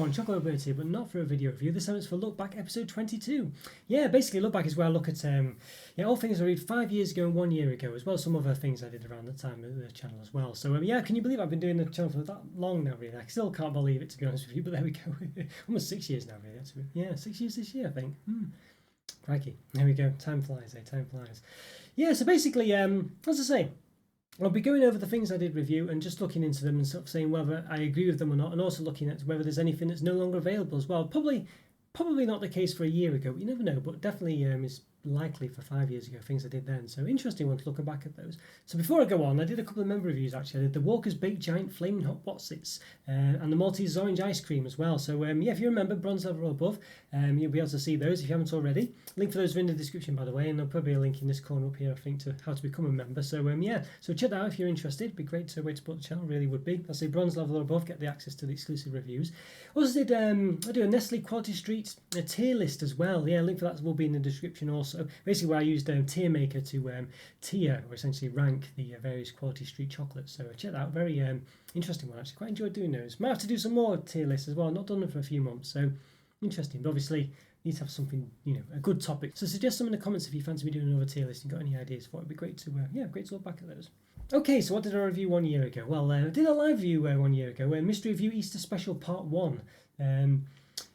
everyone, Chocolo here, but not for a video review. This time it's for Look Back episode 22. Yeah, basically Look Back is where I look at all things I read 5 years ago and 1 year ago, as well as some other things I did around that time of the channel as well. So yeah, can you believe I've been doing the channel for that long now, really? I still can't believe it, to be honest with you, but there we go. Almost 6 years now, really, actually. Yeah, 6 years this year, I think. Crikey. There we go. Time flies, time flies. Yeah, so basically, as I say, I'll be going over the things I did review and just looking into them and sort of saying whether I agree with them or not, and also looking at whether there's anything that's no longer available as well. Probably not the case for a year ago, but you never know, but definitely is likely for 5 years ago, things I did then. So interesting one to look back at those. So before I go on, I did a couple of member reviews actually. I did the Walker's Baked Giant Flaming Hot Wotsits and the Maltese Orange Ice Cream as well. So yeah, if you remember, bronze level or above, you'll be able to see those if you haven't already. Link for those are in the description, by the way, and there'll probably be a link in this corner up here, I think, to how to become a member. So yeah, so check that out if you're interested. It'd be great way to support the channel, really would be. I say bronze level or above, get the access to the exclusive reviews. Also did I do a Nestle Quality Street tier list as well. Yeah, link for that will be in the description also. Basically where I used TierMaker to tier, or essentially rank the various Quality Street chocolates. So check that out. Very interesting one, actually. Quite enjoyed doing those. Might have to do some more tier lists as well. Not done them for a few months, so interesting. But obviously need to have something, a good topic. So suggest some in the comments if you fancy me doing another tier list and got any ideas for it. It'd be great to great to look back at those. Okay, so what did I review 1 year ago? Well, I did a live review 1 year ago, Mystery Review Easter Special Part 1.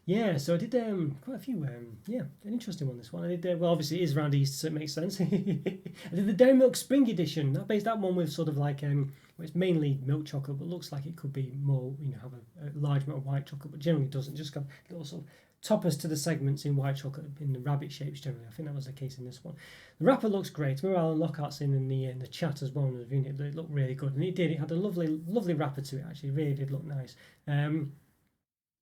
Yeah, so I did quite a few, an interesting one, this one. I did, well, obviously it is around Easter, so it makes sense. I did the Dairy Milk Spring Edition. I based that one with sort of like, well, it's mainly milk chocolate, but looks like it could be more, have a large amount of white chocolate, but generally doesn't. Just got little sort of toppers to the segments in white chocolate in the rabbit shapes generally. I think that was the case in this one. The wrapper looks great. Remember Alan Lockhart's in the chat as well, and it looked really good, and it did. It had a lovely wrapper to it, actually. It really did look nice.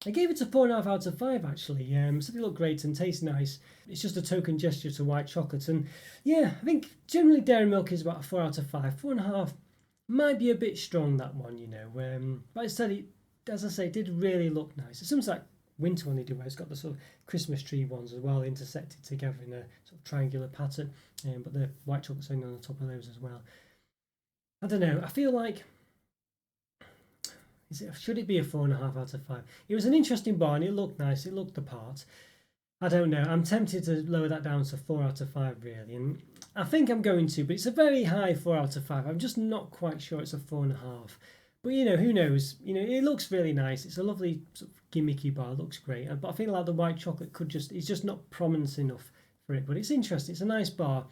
I gave it a 4.5 out of 5 actually. Said it looked great and tastes nice. It's just a token gesture to white chocolate, and yeah, I think generally dairy milk is about a 4 out of 5. 4.5 might be a bit strong, that one, but I said it, as I say, it did really look nice. It's something like winter one they do, where it's got the sort of Christmas tree ones as well, intersected together in a sort of triangular pattern, but the white chocolate's hanging on the top of those as well. I don't know. I feel like, should it be a 4.5 out of 5? It was an interesting bar and it looked nice. It looked the part. I don't know. I'm tempted to lower that down to 4 out of 5 really, and I think I'm going to. But it's a very high 4 out of 5. I'm just not quite sure it's a 4.5. But who knows? It looks really nice. It's a lovely sort of gimmicky bar. It looks great. But I feel like the white chocolate it's just not prominent enough for it. But it's interesting. It's a nice bar.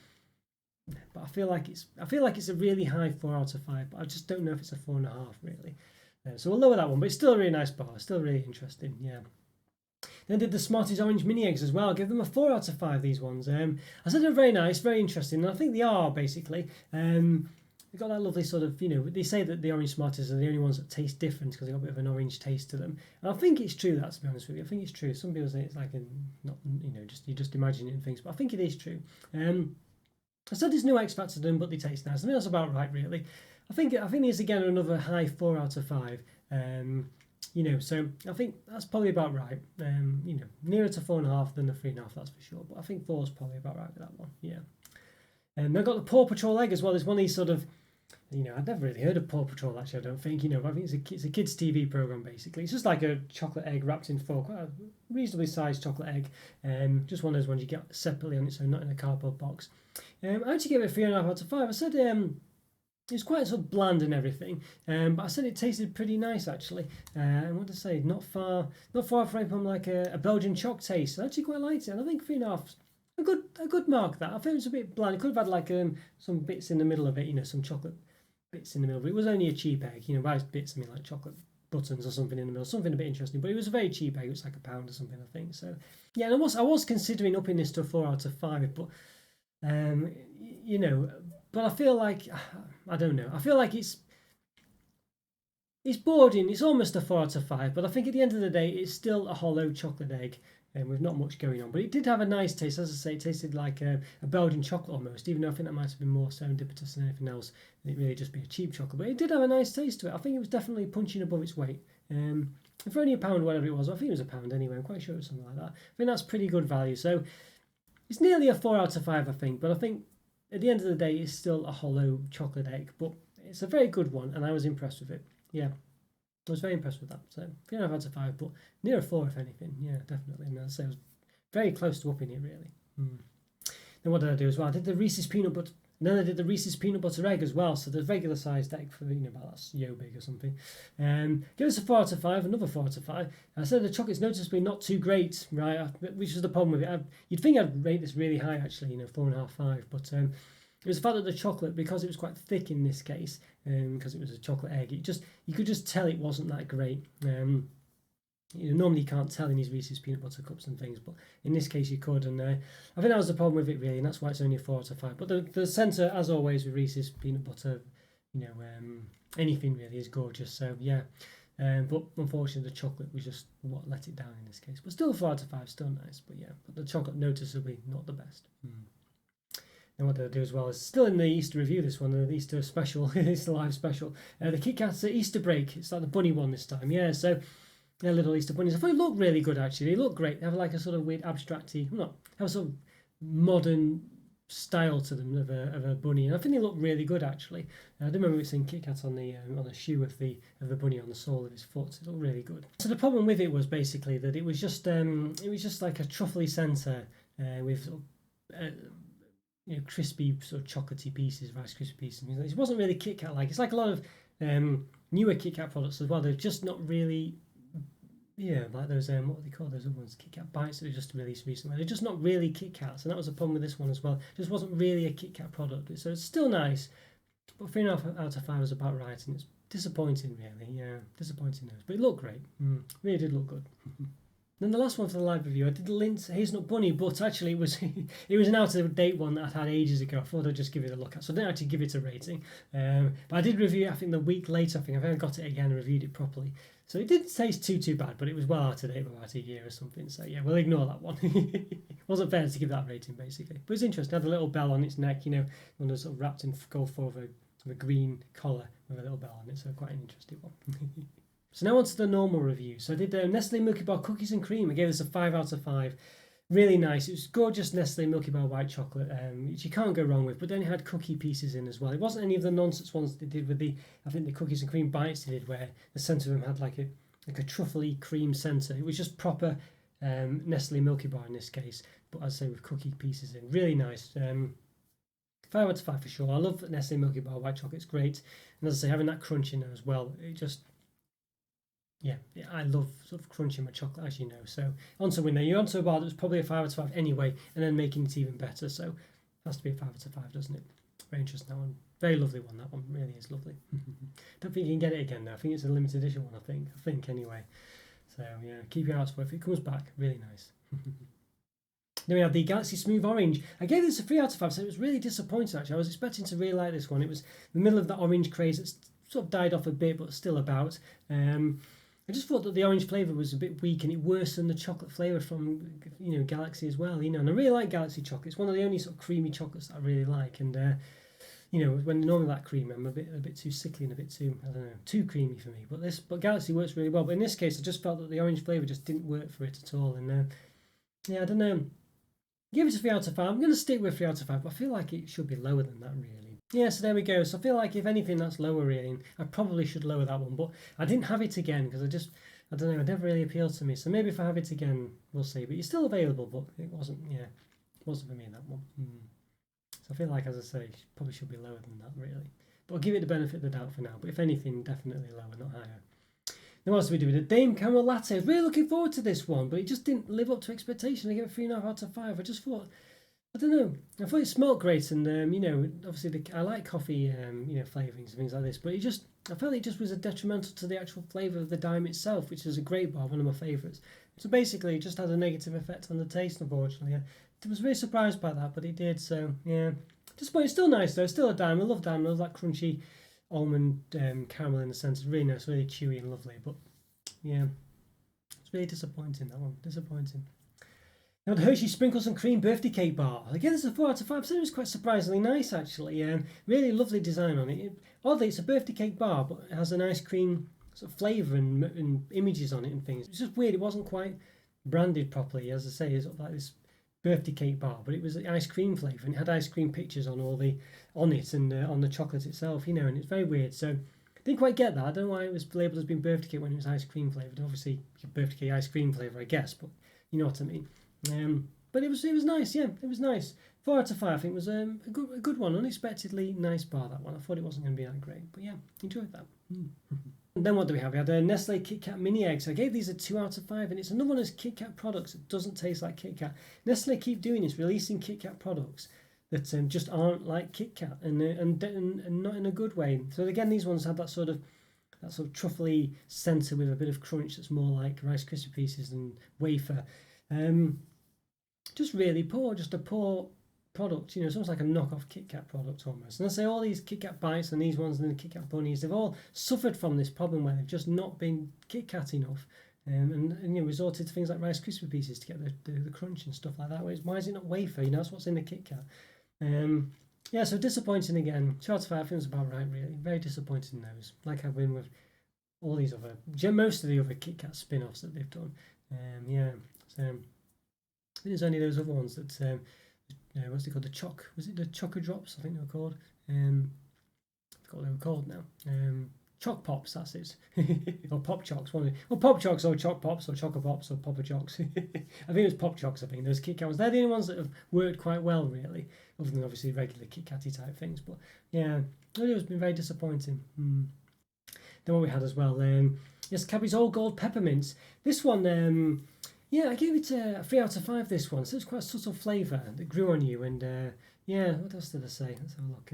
But I feel like it's a really high 4 out of 5. But I just don't know if it's a 4.5 really. So we'll lower that one, but it's still a really nice bar. Still really interesting, yeah. Then I did the Smarties Orange Mini Eggs as well. I give them a 4 out of 5, these ones. I said they're very nice, very interesting, and I think they are, basically. They've got that lovely sort of, they say that the Orange Smarties are the only ones that taste different because they've got a bit of an orange taste to them. And I think it's true, that, to be honest with you. I think it's true. Some people say it's like, you just imagine it and things, but I think it is true. I said there's no X Factor to them, but they taste nice. I think that's about right, really. I think it's again another high 4 out of 5. So I think that's probably about right. Nearer to 4.5 than the 3.5, that's for sure. But I think 4 is probably about right with that one. Yeah. And I've got the Paw Patrol egg as well. There's one of these sort of, I'd never really heard of Paw Patrol actually. I don't think. But I think it's a kids' TV program basically. It's just like a chocolate egg wrapped in foil, quite a reasonably sized chocolate egg. Just one of those ones you get separately on its own, not in a cardboard box. I actually gave it a 3.5 out of 5. I said it's quite sort of bland and everything, but I said it tasted pretty nice actually. And what to say, not far from like a Belgian choc taste. I actually quite liked it, and I think 3.5 a good mark. That I think it was a bit bland. It could have had like some bits in the middle of it, some chocolate bits in the middle. But it was only a cheap egg, by bits I mean like chocolate buttons or something in the middle, something a bit interesting. But it was a very cheap egg. It was like £1 or something, I think. So yeah, and I was considering upping this to a 4 out of 5, but but I feel like, I don't know. I feel like it's bordering. It's almost a 4 out of 5, but I think at the end of the day, it's still a hollow chocolate egg, with not much going on. But it did have a nice taste. As I say, it tasted like a Belgian chocolate almost, even though I think that might have been more serendipitous than anything else. It really just be a cheap chocolate. But it did have a nice taste to it. I think it was definitely punching above its weight. For only £1, whatever it was, I think it was £1 anyway. I'm quite sure it was something like that. I think that's pretty good value. So it's nearly a 4 out of 5, I think. But I think at the end of the day, it's still a hollow chocolate egg, but it's a very good one, and I was impressed with it. Yeah. I was very impressed with that. So 3.5 out of 5, but near a 4 if anything. Yeah, definitely. And I'd say I was very close to upping it really. Then what did I do as well? I did the Reese's peanut butter. And then I did the Reese's peanut butter egg as well. So the regular sized egg for about that's yo big or something. Give us a 4 out of 5. Another 4 out of 5. I said the chocolate's noticeably not too great, right? Which is the problem with it. You'd think I'd rate this really high actually, 4.5, 5, but. It was the fact that the chocolate, because it was quite thick in this case, because it was a chocolate egg, you could just tell it wasn't that great. Normally you can't tell in these Reese's peanut butter cups and things, but in this case you could, and I think that was the problem with it really, and that's why it's only a 4 out of 5. But the centre, as always with Reese's peanut butter, anything really is gorgeous. So yeah, but unfortunately the chocolate was just what let it down in this case. But still 4 out of 5, still nice. But yeah, but the chocolate noticeably not the best. And what they'll do as well is still in the Easter review, this one, the Easter special, Easter live special. The Kit Kat's Easter break. It's like the bunny one this time. Yeah, so they're little Easter bunnies. I thought they look really good actually. They look great. They have like a sort of weird abstracty, have a sort of modern style to them of a bunny, and I think they look really good actually. I do remember seeing Kit Kat on the shoe of the bunny on the sole of his foot. It looked really good. So the problem with it was basically that it was just like a truffly centre with crispy sort of chocolatey pieces, Rice Krispie pieces. It wasn't really Kit Kat like. It's like a lot of newer Kit Kat products as well. They're just not really, like those what do they call those other ones? Kit Kat bites that they just released recently. They're just not really Kit Kats, and that was the problem with this one as well. It just wasn't really a Kit Kat product. So it's still nice, but 3.5 out of 5 was about right, and it's disappointing really. Yeah, disappointing those, but it looked great. Really did look good. Then the last one for the live review, I did the Lindt Hazelnut Bunny, but actually it was an out-of-date one that I'd had ages ago. I thought I'd just give it a look at, so I didn't actually give it a rating. But I did review it, I think, the week later. I think I got it again and reviewed it properly. So it didn't taste too bad, but it was well out of date for about a year or something. So yeah, we'll ignore that one. It wasn't fair to give that rating, basically. But it's interesting. It had a little bell on its neck, one that's sort of wrapped in gold foil with a green collar with a little bell on it. So quite an interesting one. So now on to the normal review. So I did Nestle Milkybar Cookies and Cream. I gave this a 5 out of 5. Really nice. It was gorgeous Nestle Milkybar white chocolate, which you can't go wrong with. But then it had cookie pieces in as well. It wasn't any of the nonsense ones they did with the cookies and cream bites they did, where the centre of them had like a truffly cream centre. It was just proper Nestle Milkybar in this case, but as I say, with cookie pieces in. Really nice. 5 out of 5 for sure. I love Nestle Milkybar white chocolate. It's great. And as I say, having that crunch in there as well, it just... Yeah, I love sort of crunching my chocolate, as you know. So onto winner. You're onto a bar that was probably a 5 out of 5 anyway, and then making it even better. So it has to be a 5 out of 5, doesn't it? Very interesting, that one. Very lovely one, that one. Really is lovely. Don't think you can get it again, though. I think it's a limited edition one, I think anyway. So yeah, keep your eyes for it. If it comes back, really nice. Then we have the Galaxy Smooth Orange. I gave this a 3 out of 5, so it was really disappointing actually. I was expecting to really like this one. It was the middle of that orange craze that's sort of died off a bit, but still about. I just thought that the orange flavour was a bit weak, and it worsened the chocolate flavour from Galaxy as well. And I really like Galaxy chocolate. It's one of the only sort of creamy chocolates that I really like. And when normally that creamy, I'm a bit too sickly and a bit too, I don't know, too creamy for me. But Galaxy works really well. But in this case, I just felt that the orange flavour just didn't work for it at all. And I don't know. Give it a 3 out of 5. I'm going to stick with 3 out of 5, but I feel like it should be lower than that really. Yeah, so there we go. So I feel like if anything, that's lower really. I probably should lower that one, but I didn't have it again because I don't know, it never really appealed to me. So maybe if I have it again, we'll see. But it's still available, but it wasn't for me, that one. So I feel like, as I say, probably should be lower than that really. But I'll give it the benefit of the doubt for now. But if anything, definitely lower, not higher. Then what else do we do? The Dame Caramel Latte. I was really looking forward to this one, but it just didn't live up to expectation. I gave it 3.5 out of 5. I just thought... I don't know. I thought it smelled great, and obviously I like coffee, flavourings and things like this. But I felt it just was a detrimental to the actual flavour of the Dime itself, which is a great bar, one of my favourites. So basically, it just had a negative effect on the taste, unfortunately. I was very surprised by that, but it did. So yeah, but it's still nice though. It's still a Dime. I love Dime. I love that crunchy almond caramel in the centre. It's really nice, really chewy and lovely. But yeah, it's really disappointing, that one. Disappointing. Now the Hershey Sprinkles and Cream Birthday Cake Bar. Again, it's a 4 out of 5. So it was quite surprisingly nice, actually. Really lovely design on it. Oddly, it's a birthday cake bar, but it has a nice cream sort of flavour and images on it and things. It's just weird. It wasn't quite branded properly, as I say. It's sort of like this birthday cake bar, but it was ice cream flavour, and it had ice cream pictures on it and on the chocolate itself, and it's very weird. So Didn't quite get that. I don't know why it was labelled as being birthday cake when it was ice cream flavoured. Obviously, birthday cake ice cream flavour, I guess, but you know what I mean. But it was nice, yeah, it was nice. 4 out of 5, I think, was a good one. Unexpectedly nice bar, that one. I thought it wasn't going to be that great, but yeah, enjoyed that. And then what do we have? We had a Nestle Kit Kat mini eggs. I gave these a 2 out of 5, and it's another one of those Kit Kat products that doesn't taste like Kit Kat. Nestle keep doing this, releasing Kit Kat products that just aren't like Kit Kat, and not in a good way. So again, these ones have that sort of truffly centre with a bit of crunch that's more like Rice Krispie pieces than wafer. Just really poor, just a poor product, you know. It's almost like a knockoff Kit Kat product almost. And I say all these Kit Kat bites and these ones and the Kit Kat bunnies, they've all suffered from this problem where they've just not been Kit Kat enough, and you know, resorted to things like Rice Krispie pieces to get the crunch and stuff like that. Why is it not wafer? You know, that's what's in the Kit Kat. Yeah, so disappointing again. 2 out of 5 feels about right, really. Very disappointed in those. Like I've been with all these other, most of the other Kit Kat spin-offs that they've done. Yeah, so I think there's only those other ones that what's it called? Was it the Choco Drops? I think they were called. I forgot what they were called now. Choc Pops, that's it. Or Pop Chocks, one of them. Well, Pop Chocks or Choc Pops or Choco Pops or Papa Chocks. I think it was Pop Chocks, I think. Those Kit Kat ones. They're the only ones that have worked quite well, really. Other than obviously regular Kit Katty type things. But yeah, it's been very disappointing. Then what we had as well, yes, Cadbury's All Gold Peppermints. This one, yeah, I gave it a 3 out of 5, this one. So it's quite a subtle flavour that grew on you. And yeah, what else did I say? Let's have a look.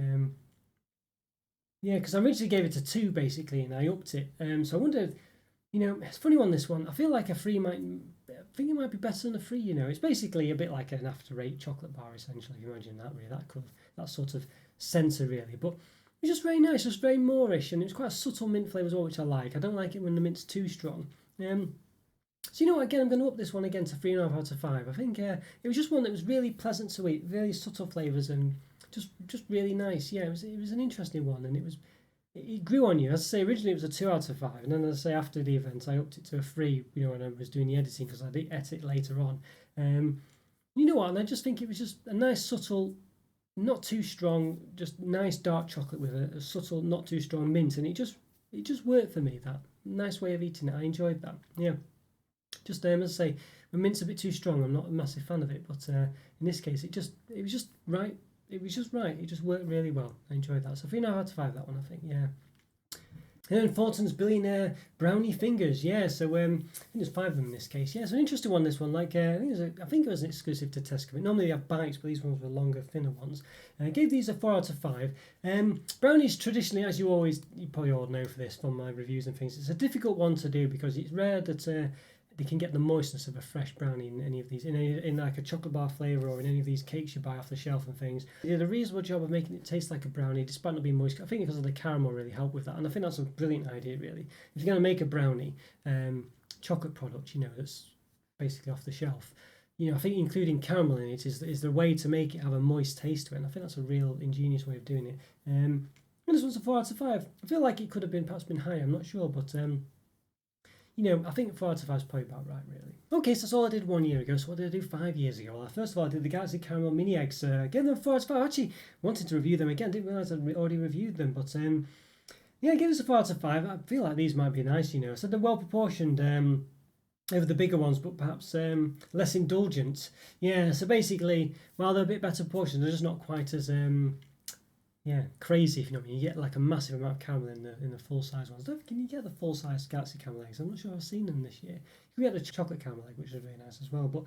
Yeah, because I originally gave it a 2 basically, and I upped it. So I wondered, you know, it's a funny one, this one. I feel like a 3 I think it might be better than a 3, you know. It's basically a bit like an after-8 chocolate bar, essentially, if you imagine that, really. That sort of centre, really. But it's just very nice, just very Moorish, and it's quite a subtle mint flavour as well, which I like. I don't like it when the mint's too strong. So you know what, again, I'm going to up this one again to 3.5 out of 5. I think it was just one that was really pleasant to eat, really subtle flavours, and just really nice. Yeah, it was an interesting one, and it grew on you. As I say, originally it was a 2 out of 5, and then as I say, after the event, I upped it to a 3. You know, when I was doing the editing, because I did edit later on. You know what? And I just think it was just a nice, subtle, not too strong, just nice dark chocolate with a subtle, not too strong mint, and it just worked for me. That nice way of eating it. I enjoyed that. Yeah. Just as I say, when mint's a bit too strong, I'm not a massive fan of it. But in this case, it was just right. It was just right. It just worked really well. I enjoyed that. So 3.5 out of 5, that one, I think. Yeah. And then Thornton's Billionaire Brownie Fingers. Yeah. So I think there's 5 of them in this case. Yeah. So an interesting one. This one, like I think it was an exclusive to Tesco. Normally they have bites, but these ones were longer, thinner ones. I gave these a 4 out of 5. Brownies traditionally, as you probably all know for this from my reviews and things, it's a difficult one to do because it's rare that they can get the moistness of a fresh brownie in any of these, in like a chocolate bar flavour or in any of these cakes you buy off the shelf and things. They did a reasonable job of making it taste like a brownie despite not being moist. I think because of the caramel really helped with that, and I think that's a brilliant idea really. If you're going to make a brownie, chocolate product, you know, that's basically off the shelf, you know, I think including caramel in it is the way to make it have a moist taste to it, and I think that's a real ingenious way of doing it. And this one's a 4 out of 5. I feel like it could have perhaps been higher, I'm not sure, but you know, I think 4 out of 5 is probably about right, really. Okay, so that's all I did 1 year ago. So what did I do 5 years ago? Well, first of all, I did the Galaxy Caramel Mini Eggs. Gave them 4 out of 5. I actually wanted to review them again. Didn't realise I'd already reviewed them. But yeah, I gave this a 4 out of 5. I feel like these might be nice, you know. So they're well proportioned over the bigger ones, but perhaps less indulgent. Yeah, so basically, while they're a bit better proportioned, they're just not quite as crazy, if you know what I mean. You get like a massive amount of caramel in the full size ones. Can you get the full size Galaxy caramel eggs? I'm not sure I've seen them this year. You can get the chocolate caramel egg, which is really nice as well. But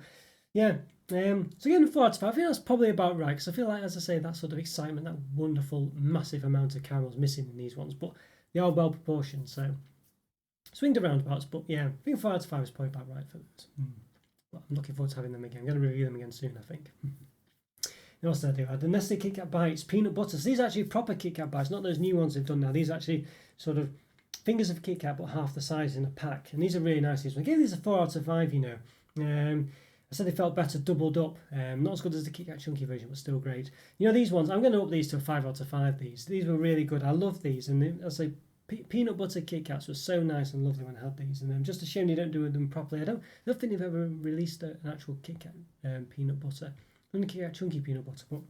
yeah, so getting 4 out of 5, I think that's probably about right, because I feel like, as I say, that sort of excitement, that wonderful massive amount of caramel is missing in these ones, but they are well proportioned, so swinged around parts. But yeah, I think 4 out of 5 is probably about right for those. Well, I'm looking forward to having them again. I'm going to review them again soon, I think. What else did I do? I had the Nestle Kit Kat Bites peanut butter. So these are actually proper Kit Kat bites, not those new ones they've done now. These are actually sort of fingers of Kit Kat, but half the size in a pack. And these are really nice. I gave these a 4 out of 5, you know. I said they felt better doubled up. Not as good as the Kit Kat Chunky version, but still great. You know, these ones, I'm going to up these to a 5 out of 5. These were really good. I love these. And as I say, peanut butter Kit Kats were so nice and lovely when I had these. And I'm just ashamed they don't do them properly. I don't think they've ever released an actual Kit Kat peanut butter. Only Kit Kat Chunky peanut butter, but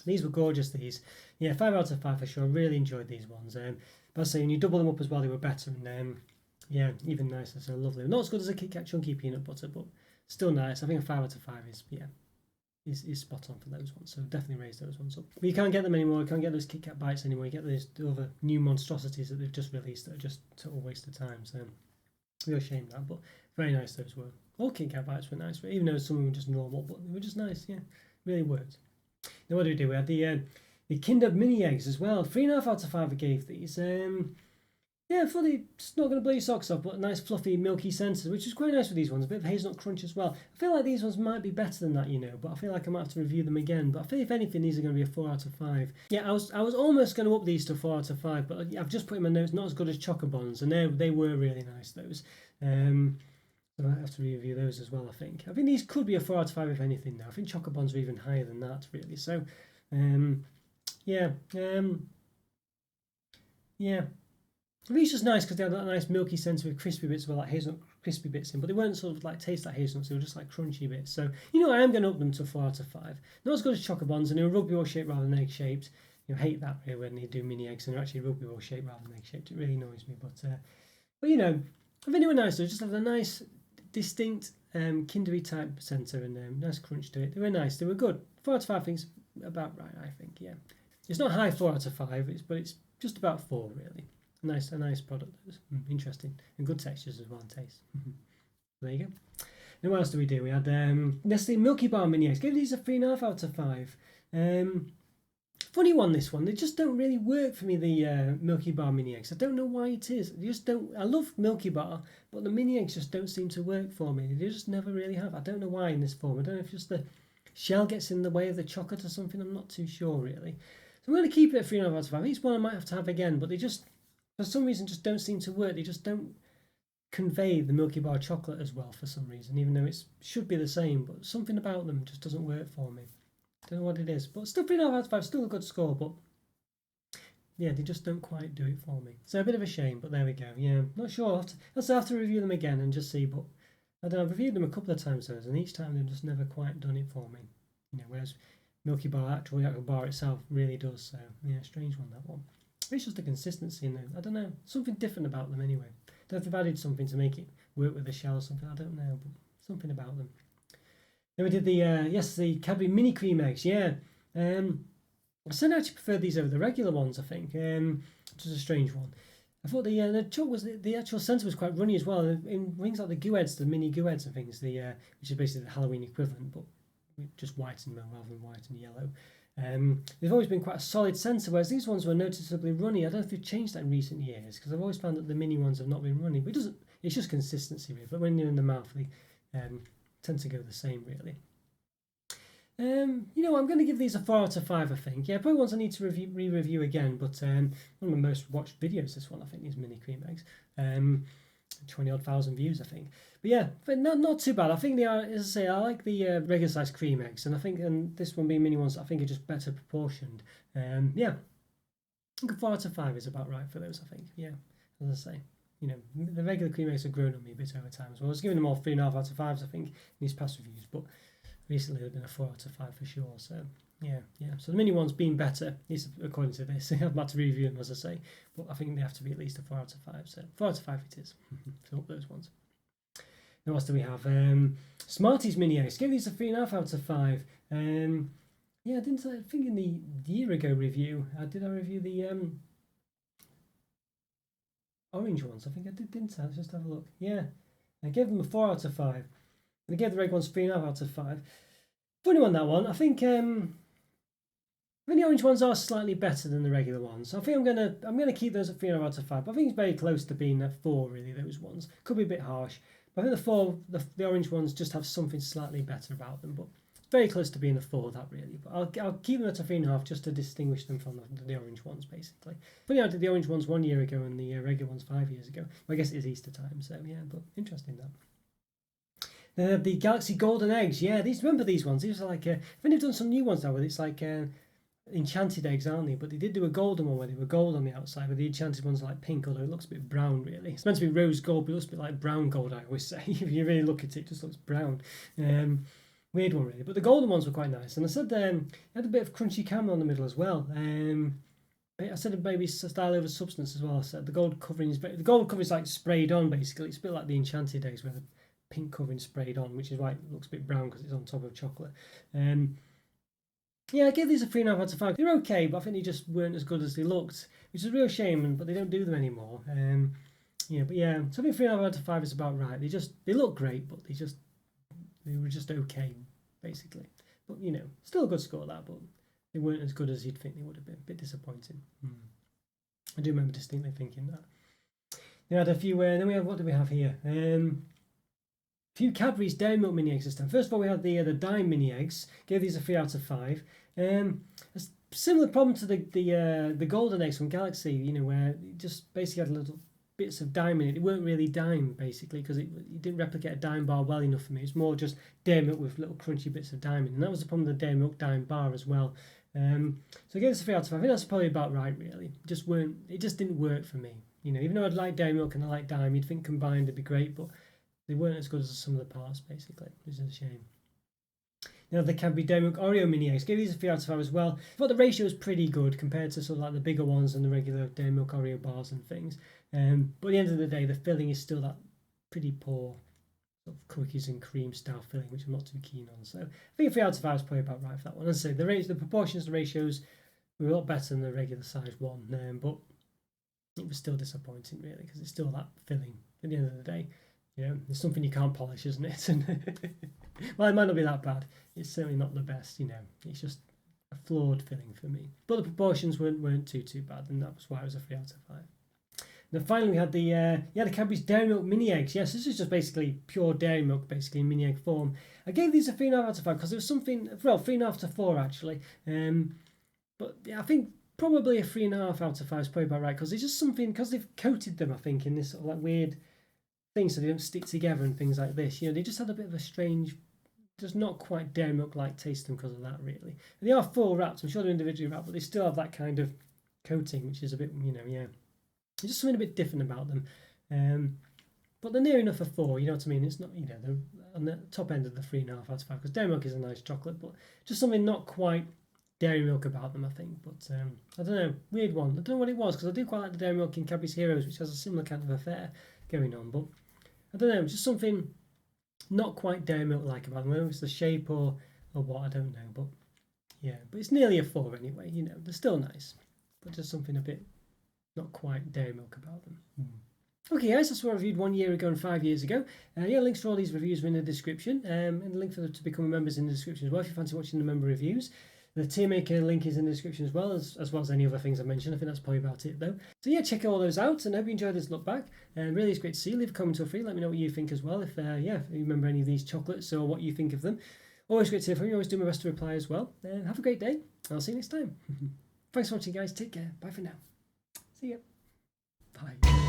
These were gorgeous, these. Yeah, 5 out of 5 for sure. Really enjoyed these ones. But I say, when you double them up as well, they were better. And yeah, even nicer, so lovely. Not as good as a Kit Kat Chunky Peanut Butter, but still nice. I think a 5 out of 5 is spot on for those ones. So definitely raise those ones up. But you can't get them anymore. You can't get those Kit Kat bites anymore. You get those other new monstrosities that they've just released that are just a total waste of time. So real shame that, but very nice those were. All Kit Kat bites were nice, even though some of them were just normal, but they were just nice. Yeah, really worked. Now what do we do? We had the Kinder Mini Eggs as well. 3.5 out of 5 I gave these. Yeah, fully, it's not going to blow your socks off, but nice fluffy milky centres, which is quite nice with these ones. A bit of hazelnut crunch as well. I feel like these ones might be better than that, you know, but I feel like I might have to review them again. But I feel if anything, these are going to be a 4 out of 5. Yeah, I was almost going to up these to 4 out of 5, but I've just put in my notes, not as good as Chocobons, and they were really nice, those. So I might have to review those as well, I think. I think these could be a 4 out of 5 if anything now. I think Chocobons are even higher than that, really. So, yeah. I think it's just nice because they had that nice milky centre with crispy bits, well, like hazelnut crispy bits in, but they weren't sort of like taste like hazelnuts, they were just like crunchy bits. So, you know, I am going to up them to 4 out of 5. Not as good as Chocobons, and they were rugby ball shaped rather than egg shaped. You know, hate that really when they do mini eggs and they're actually rugby ball shaped rather than egg shaped. It really annoys me, but you know, I think they were nice. They just had a nice, distinct, kindery type centre and nice crunch to it. They were nice. They were good. 4 out of 5 things about right, I think. Yeah, it's not high 4 out of 5, but it's just about 4 really. A nice product. Interesting and good textures as well and taste. There you go. Now what else do we do? We had Nestle Milkybar mini eggs. Gave these a 3.5 out of 5. Funny one, this one. They just don't really work for me, the Milkybar mini eggs. I don't know why it is. They just don't. I love Milkybar, but the mini eggs just don't seem to work for me. They just never really have. I don't know why in this form. I don't know if just the shell gets in the way of the chocolate or something. I'm not too sure really. So I'm going to keep it at 3.5 out of 5. Each one I might have to have again, but they just, for some reason, just don't seem to work. They just don't convey the Milkybar chocolate as well for some reason, even though it should be the same, but something about them just doesn't work for me. Don't know what it is, but still 3.5 out of 5, still a good score, but yeah, they just don't quite do it for me. So a bit of a shame, but there we go. Yeah, not sure. I'll have to review them again and just see, but I've reviewed them a couple of times, and each time they've just never quite done it for me. You know, whereas Milkybar, actual bar itself, really does. So yeah, strange one, that one. It's just the consistency in them. I don't know, something different about them anyway. I don't know if they've added something to make it work with the shell or something. I don't know, but something about them. Then we did the Cadbury mini cream eggs. Yeah, I still actually prefer these over the regular ones. I think, which is a strange one. I thought the chocolate was the actual centre was quite runny as well. In things like the Gooheads, the mini Gooheads and things, which is basically the Halloween equivalent, but just white and rather than white and yellow. They've always been quite a solid centre, whereas these ones were noticeably runny. I don't know if they've changed that in recent years, because I've always found that the mini ones have not been runny. But it's just consistency really. But when you're in the mouth, they tend to go the same really. You know, I'm going to give these a 4 out of 5, I think. Yeah, probably ones I need to re-review again, but one of my most watched videos, this one, I think, these mini cream eggs. 20-odd thousand views, I think. But yeah, but not too bad. I think they are, as I say, I like the regular size cream eggs, and I think this one being mini ones, I think are just better proportioned. Yeah, I think a 4 out of 5 is about right for those, I think. Yeah, as I say, you know, the regular cream eggs have grown on me a bit over time as well. I was giving them all 3.5 out of 5s, I think, in these past reviews, but recently they've been a 4 out of 5 for sure. So yeah. So the mini ones being better, at least according to this. I've had to review them, as I say, but I think they have to be at least a 4 out of 5. So 4 out of 5 it is. Fill up those ones. Now what else do we have? Smarties mini eggs. Give these a 3.5 out of 5. Yeah, I think in the year ago review, did I review the orange ones? I think I did, didn't I? Let's just have a look. Yeah, I gave them a 4 out of 5. And I gave the red ones 3.5 out of 5. Funny one, that one. I think the orange ones are slightly better than the regular ones. So I think I'm gonna keep those at 3.5 out of 5. But I think it's very close to being a 4 really. Those ones could be a bit harsh, but I think the orange ones just have something slightly better about them. But very close to being a 4, that really. But I'll keep them at a 3.5 just to distinguish them from the orange ones basically. But yeah, I did the orange ones 1 year ago and the regular ones 5 years ago. Well, I guess it is Easter time, so yeah. But interesting that. Then they have the Galaxy Golden Eggs. Yeah, remember these ones? These are like, I think they've done some new ones now where it's like enchanted eggs, aren't they? But they did do a golden one where they were gold on the outside, but the enchanted ones are like pink, although it looks a bit brown really. It's meant to be rose gold, but it looks a bit like brown gold, I always say. If you really look at it, it just looks brown. weird one really. But the golden ones were quite nice. And I said it had a bit of crunchy caramel in the middle as well. I said maybe style over substance as well. I said the gold covering is like sprayed on basically. It's a bit like the Enchanted Eggs where the pink covering sprayed on, which is why it looks a bit brown because it's on top of chocolate. Yeah, I gave these a 3.5 out of 5. They're okay, but I think they just weren't as good as they looked, which is a real shame. But they don't do them anymore. Yeah, but yeah, so I think 3.5 out of 5 is about right. They look great, but they were just okay basically. But you know, still a good score that, but they weren't as good as you'd think they would have been. A bit disappointing. I do remember distinctly thinking that. We had a few. Then we have, what do we have here? A few Cadbury's Dairy Milk mini eggs this time. First of all, we had the Dime mini eggs. Gave these a 3 out of 5. A similar problem to the golden eggs from Galaxy. You know, where it just basically had little bits of dime in it. It weren't really dime basically because it didn't replicate a dime bar well enough for me. It's more just dairy milk with little crunchy bits of dime in, and that was the problem with the dairy milk dime bar as well. So I gave this a 3 out of 5. I think that's probably about right really. It just didn't work for me. You know, even though I'd like dairy milk and I like dime, you'd think combined it'd be great, but they weren't as good as some of the parts basically, which is a shame. Now the Cadbury Dairy Milk Oreo mini eggs, gave these a 3 out of 5 as well. I thought the ratio was pretty good compared to sort of like the bigger ones and the regular Dairy Milk Oreo bars and things. But at the end of the day, the filling is still that pretty poor sort of cookies and cream style filling, which I'm not too keen on. So I think a 3 out of 5 is probably about right for that one. As I say, the proportions, the ratios were a lot better than the regular size one, but it was still disappointing really because it's still that filling at the end of the day. You know, it's something you can't polish, isn't it? Well, it might not be that bad. It's certainly not the best, you know. It's just a flawed filling for me. But the proportions weren't too bad, and that was why it was a 3 out of 5. Then finally we had the Cadbury's Dairy Milk mini eggs. Yes, this is just basically pure dairy milk, basically in mini egg form. I gave these a 3.5 out of 5 because there was something, well, 3.5 to 4 actually. But yeah, I think probably a 3.5 out of 5 is probably about right because there's just something, because they've coated them, I think, in this sort of like weird thing so they don't stick together and things like this. You know, they just had a bit of a strange, just not quite dairy milk like taste them because of that really. And they are full wrapped. I'm sure they're individually wrapped, but they still have that kind of coating, which is a bit, you know, yeah. There's just something a bit different about them. But they're near enough a 4, you know what I mean? It's not, you know, they're on the top end of the 3.5 out of 5 because dairy milk is a nice chocolate, but just something not quite dairy milk about them, I think. But I don't know, weird one. I don't know what it was because I do quite like the dairy milk in Cadbury's Heroes, which has a similar kind of affair going on, but I don't know, just something not quite dairy milk like about them. Whether it's the shape or what, I don't know, but yeah, but it's nearly a 4 anyway. You know, they're still nice, but just something a bit not quite dairy milk about them. Okay, guys, that's what I reviewed 1 year ago and 5 years ago. Yeah, links for all these reviews are in the description, and the link for them to become members in the description as well if you fancy watching the member reviews. The TierMaker link is in the description as well as any other things I mentioned. I think that's probably about it though. So yeah, check all those out, and I hope you enjoyed this look back. And really, it's great to see you. Leave a comment or free. Let me know what you think as well. If if you remember any of these chocolates or what you think of them. Always great to hear from you. Always do my best to reply as well. And have a great day. I'll see you next time. Thanks for watching, guys. Take care. Bye for now. See ya. Bye.